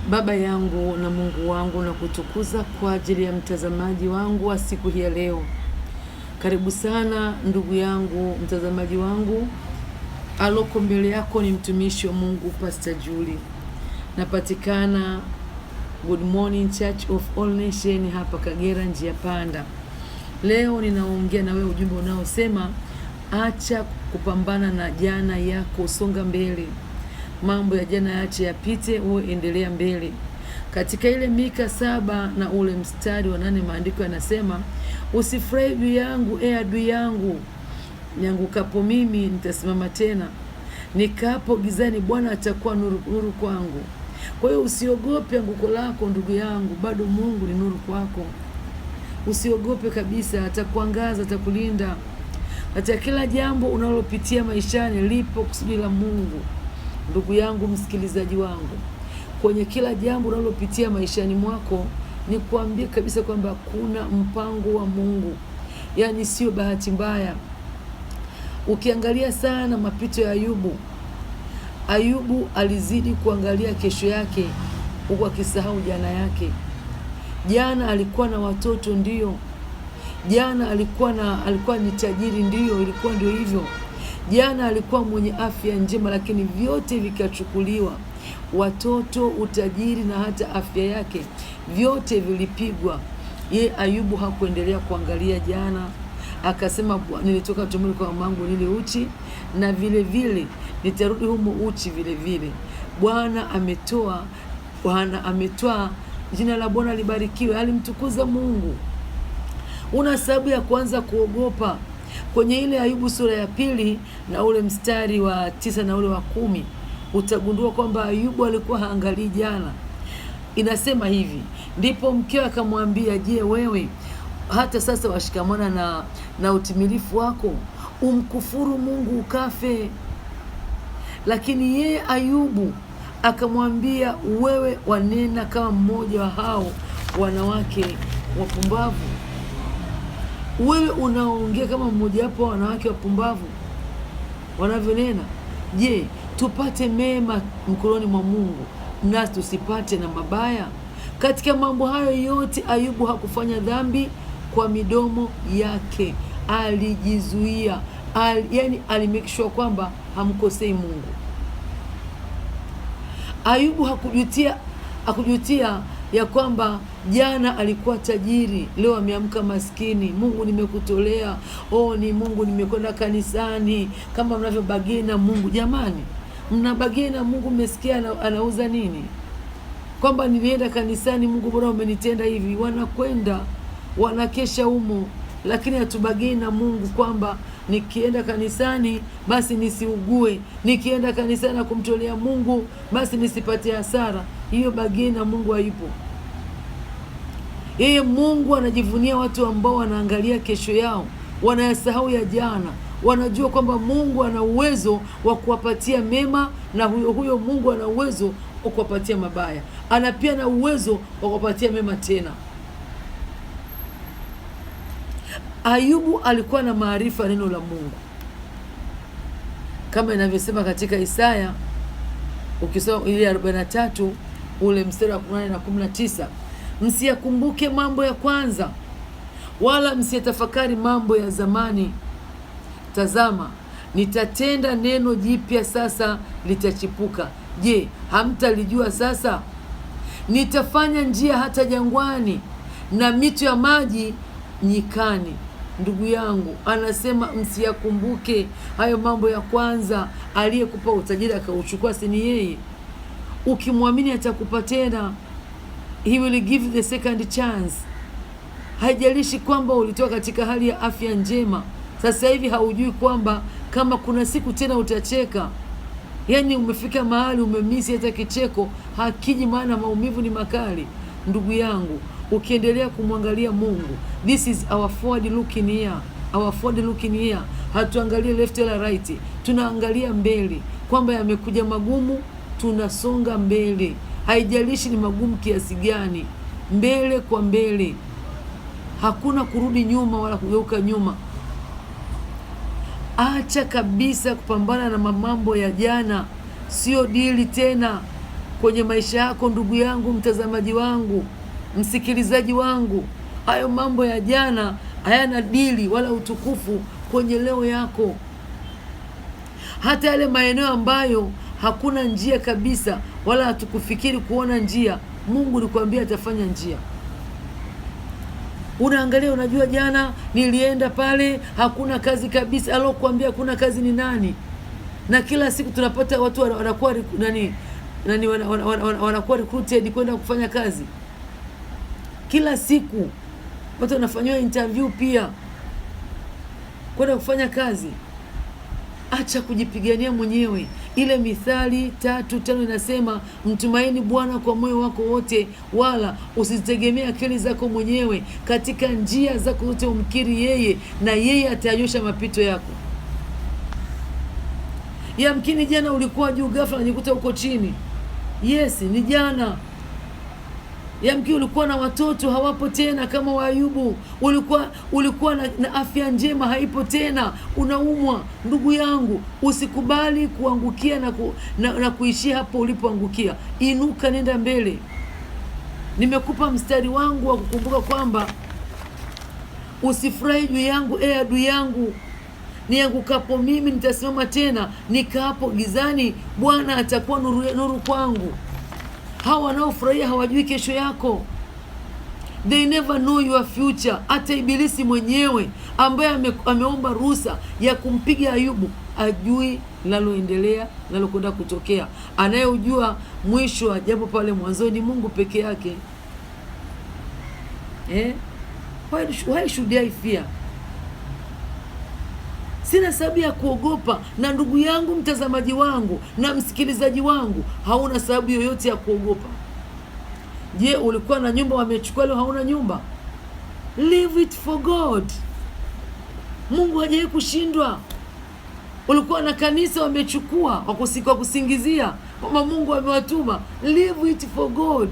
Baba yangu na Mungu wangu, na kutukuza kwa ajili ya mtazamaji wangu wa siku hii ya leo. Karibu sana ndugu yangu mtazamaji wangu. Aloko mbele yako ni mtumishi wa Mungu Pastor Julie. Napatikana Good Morning Church of All Nation hapa Kagera, njia panda. Leo ninaongea na wewe ujumbe unaosema acha kupambana na jana yako, songa mbele. Mambo ya jana yaache yapite, uwe endelea mbele. Katika ile Mika 7 na ule mstari wa 8 maandiko yanasema, usifurahi adui yangu, adui yangu, niangukapo mimi nitasimama tena, nikapo gizani Bwana atakuwa nuru kwangu. Kwa hiyo usiogope anguko lako ndugu yangu, bado Mungu ni nuru kwako. Usiogope kabisa, atakuangaza, atakulinda. Katika kila jambo unalopitia maishani lipo kusudi la Mungu. Ndugu yangu msikilizaji wangu, kwenye kila jambo unalopitia maishani mwako, ni kuambia kabisa kwamba kuna mpango wa Mungu. Yaani sio bahati mbaya. Ukiangalia sana mapito ya Ayubu alizidi kuangalia kesho yake huku akisahau jana yake. Jana alikuwa na watoto, ndio. Jana alikuwa ni tajiri, ndio, ilikuwa ndio hivyo. Jana alikuwa mwenye afya njema, lakini vyote vikachukuliwa. Watoto, utajiri na hata afya yake, vyote vilipigwa. Ayubu hakuendelea kuangalia jana. Akasema, nilitoka tumboni kwa mamangu nili uchi, na vile vile nitarudi humo uchi vile vile. Bwana ametoa, jina la Bwana libarikiwe. Alimtukuza Mungu. Una sababu ya kuanza kuogopa. Kwenye ile Ayubu sura ya 2 na ule mstari wa 9 na ule wa 10, utagundua kwamba Ayubu alikuwa haangalii jana. Inasema hivi, ndipo mkeo akamwambia, je, wewe hata sasa washikamana na utimilifu wako, umkufuru Mungu ukafe? Lakini yeye Ayubu akamwambia, wewe wanena kama mmoja wa hao wanawake wapumbavu. Wewe unaongea kama mmoja wapo wa wanawake wapumbavu wanavyonena. Je, tupate mema mkononi mwa Mungu na tusipate na mabaya? Katika mambo hayo yote Ayubu hakufanya dhambi kwa midomo yake. Alijizuia. Yani alimake sure kwamba hamkosei Mungu. Ayubu hakujutia ya kwamba jana alikuwa tajiri, leo ameamka maskini. Mungu nimekutolea. Ni Mungu nimekwenda kanisani. Kama mnavyobagena Mungu. Jamani, mnabagena Mungu. Mmesikia anauza nini? Kwamba nilienda kanisani, Mungu bora umenitenda hivi. Wanakwenda wanakesha humo, lakini hatubagena Mungu kwamba nikienda kanisani basi nisiugue, nikienda kanisani na kumtolea Mungu basi nisipate hasara. Hiyo bagena Mungu haipo. Yeye Mungu anajivunia watu ambao wanaangalia kesho yao, wanayasahau ya jana. Wanajua kwamba Mungu ana uwezo wa kuwapatia mema, na huyo Mungu ana uwezo wa kuwapatia mabaya. Ana pia na uwezo wa kuwapatia mema tena. Ayubu alikuwa na maarifa neno la Mungu, kama inavyosema katika Isaya, ukisoma ile 43 ule mstari wa 18 na 19, msiyakumbuke mambo ya kwanza, wala msiyatafakari mambo ya zamani. Tazama, nitatenda neno jipya, sasa litachipuka. Je, hamtalijua sasa? Nitafanya njia hata jangwani na mito ya maji nyikani. Ndugu yangu, anasema msiyakumbuke hayo mambo ya kwanza. Aliyekupa utajiri akauchukua, si ni yeye? Ukimwamini atakupa tena. He will give the second chance. Haijalishi kwamba ulitoka katika hali ya afya njema, sasa hivi haujui kwamba kama kuna siku tena utacheka. Yaani umefika mahali umemisi hata kicheko hakiji, maana maumivu ni makali. Ndugu yangu, ukiendelea kumwangalia Mungu, this is our forward looking year. Our forward looking year. Hatuangalie left wala right, tunaangalia mbele, kwamba yamekuja magumu, tunasonga mbele. Haijalishi ni magumu kiasi gani, mbele kwa mbele. Hakuna kurudi nyuma wala kugeuka nyuma. Acha kabisa kupambana na mambo ya jana. Sio dili tena. kwenye maisha yako, ndugu yangu, mtazamaji wangu, msikilizaji wangu. Hayo mambo ya jana hayana dili wala utukufu kwenye leo yako. Hata yale maeneo ambayo hakuna njia kabisa wala hatukufikiri kuona njia, Mungu alikwambia atafanya njia. Unaangalia, unajua jana nilienda pale hakuna kazi kabisa. Alokuambia hakuna kazi ni nani? Na kila siku tunapata watu wanakuwa wanakuwa recruited kwenda kufanya kazi. Kila siku watu wanafanywa interview pia kwenda kufanya kazi. Acha kujipigania mwenyewe. Ile Mithali 3:5 inasema, mtumaini Bwana kwa moyo wako wote, wala usitegemee akili zako mwenyewe. Katika njia zako zote umkiri yeye, na yeye atayanyosha mapito yako. Yamkini jana ulikuwa juu, ghafla unajikuta uko chini. Yes, ni jana. Yamkini ulikuwa na watoto hawapo tena kama wa Ayubu. Ulikuwa na afya njema haipo tena, unaumwa. Ndugu yangu, usikubali kuangukia na kuishia hapo ulipoangukia. Inuka, nenda mbele. Nimekupa mstari wangu wa kukumbuka kwamba usifurahi juu yangu, adui yangu. Niangukapo mimi nitasimama tena, nikaapo gizani Bwana atakuwa nuru kwangu. Hawa wanaofurahia hawajui kesho yako. They never know your future. Hata Ibilisi mwenyewe ambaye ameomba ruhusa ya kumpiga Ayubu ajui linaloendelea, linalokwenda kutokea. Anayejua mwisho wa jambo pale mwanzoni Mungu peke yake. Why should I fear? Sina sababu ya kuogopa. Na ndugu yangu, mtazamaji wangu na msikilizaji wangu, hauna sababu yoyote ya kuogopa. Je, ulikuwa na nyumba wamechukua, leo hauna nyumba? Leave it for God. Mungu hajawahi kushindwa. Ulikuwa na kanisa wamechukua, kwa kusingizia kwamba Mungu amewatuma. Leave it for God.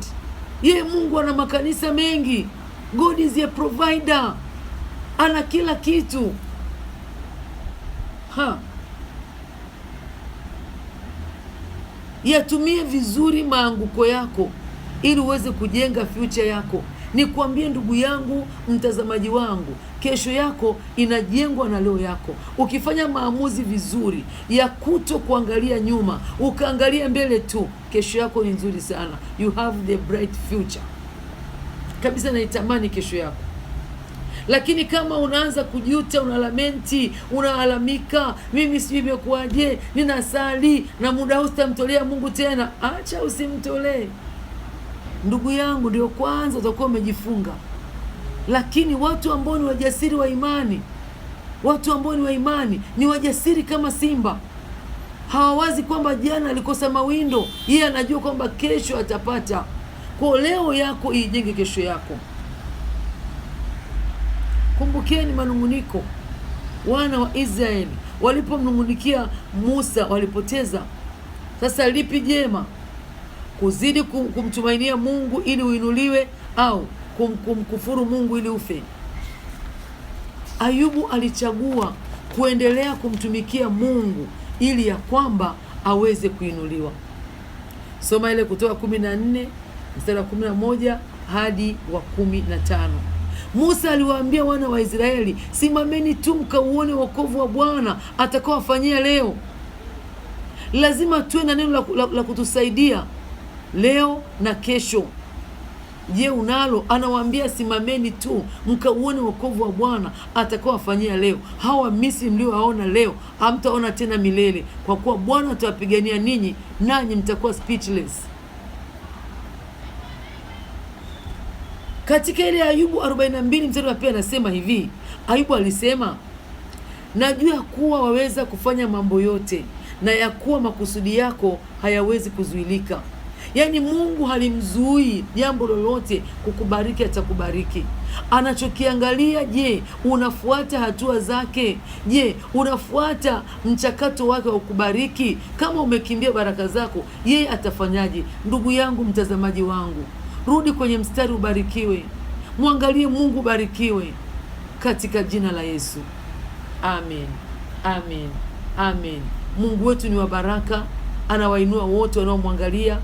Yeye Mungu ana makanisa mengi. God is a provider. Ana kila kitu. Yatumie vizuri maanguko yako ili uweze kujenga future yako. Nikwambie ndugu yangu, mtazamaji wangu, kesho yako inajengwa na leo yako. Ukifanya maamuzi vizuri ya kuto kuangalia nyuma, ukaangalia mbele tu, kesho yako ni nzuri sana. You have the bright future. Kabisa naitamani kesho yako. Lakini kama unaanza kujuta, unalamenti, unaalamika, mimi sijui imekuaje, ninasali na muda huu sitamtolea Mungu tena, acha usimtolee. Ndugu yangu, ndio kwanza utakuwa umejifunga. Lakini watu ambao ni wajasiri wa imani, watu ambao ni wa imani ni wajasiri kama simba. Hawawazi kwamba jana alikosa mawindo, yeye anajua kwamba kesho atapata. Kwa leo yako ijenge kesho yako. Kumbukeni manunguniko. Wana wa Israeli walipomnungunikia Musa walipoteza. Sasa lipi jema? Kuzidi kumtumainia Mungu ili uinuliwe, au kumkufuru Mungu ili ufe? Ayubu alichagua kuendelea kumtumikia Mungu ili ya kwamba aweze kuinuliwa. Soma ile Kutoka 14 mstari wa 11 hadi wa 15. Musa aliwaambia wana wa Israeli, simameni tu mkauone wokovu wa Bwana atakaowafanyia leo. Lazima tuwe na neno la kutusaidia leo na kesho. Je, unalo? Anawaambia simameni tu mkauone wokovu wa Bwana atakaowafanyia leo. Hawa Misri mliowaona leo hamtaona tena milele, kwa kuwa Bwana atawapigania ninyi, nanyi mtakuwa speechless. Katika ile Ayubu 42 mstari wa pili anasema hivi. Ayubu alisema, najua kuwa waweza kufanya mambo yote, na ya kuwa makusudi yako hayawezi kuzuilika. Yaani Mungu halimzuii jambo lolote kukubariki, atakubariki. Anachokiangalia, je, unafuata hatua zake? Je, unafuata mchakato wake wa kukubariki? Kama umekimbia baraka zako, yeye atafanyaje? Ndugu yangu, mtazamaji wangu, rudi kwenye mstari, ubarikiwe. Muangalie Mungu, barikiwe katika jina la Yesu. Amen. Amen. Amen. Mungu wetu ni wa baraka, anawainua wote wanaomwangalia.